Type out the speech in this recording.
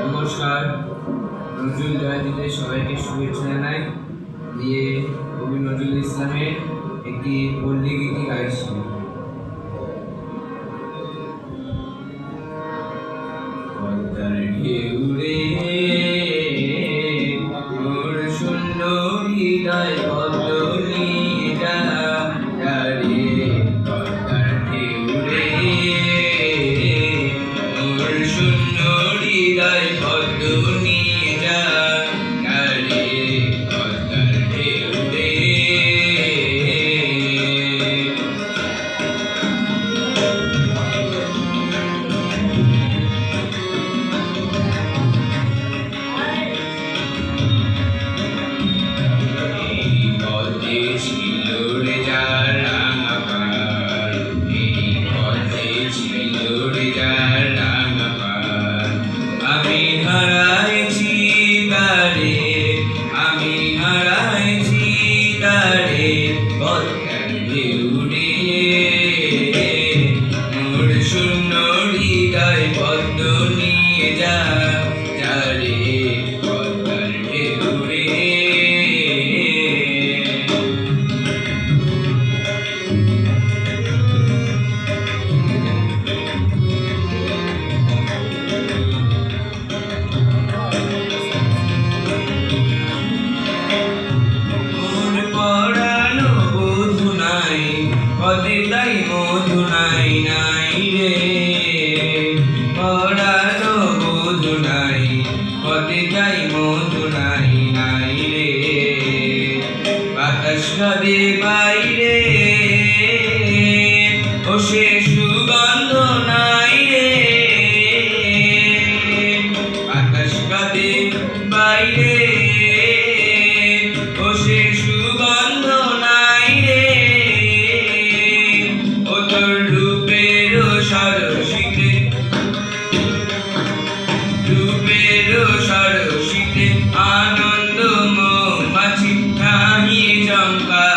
নমস্কার, নজরুল জয়ন্তীতে সবাইকে শুভেচ্ছা জানাই। দিয়ে কবি নজরুল ইসলামের একটি পল্লী গীতি গাইছি। পদ্মার ঢেউ রে মোর শূন্য হৃদয় বদলি যা রে, পদ্মার ঢেউ রে মোর শূন্য হৃদয় বদলি যা রে, পদ্মার ঢেউ রে। ছিল রে যার রাঙা পার, এই পথে ছিল রে যার রাঙা পার, আমি হারাইছি তারে, আমি হারাইছি তারে, পদ্মার ঢেউ রে মোর শূন্য হৃদয় পদ্ম নিয়ে যা রে, পদ্মার ঢেউ রে। পদে তাই মধু নাই নাই রে, পড়ানো বোধু নাই, পদে তাই মধু নাই নাই রে, বাতাস কাঁদে বাইরে ও সে সুগন্ধ নাই রে, বাতাস কাঁদে বাইরে ও সে সুগন্ধ নাই রে, সরসিতে রূপের সরসিতে আনন্দ মৌমাছি নাহি চমকা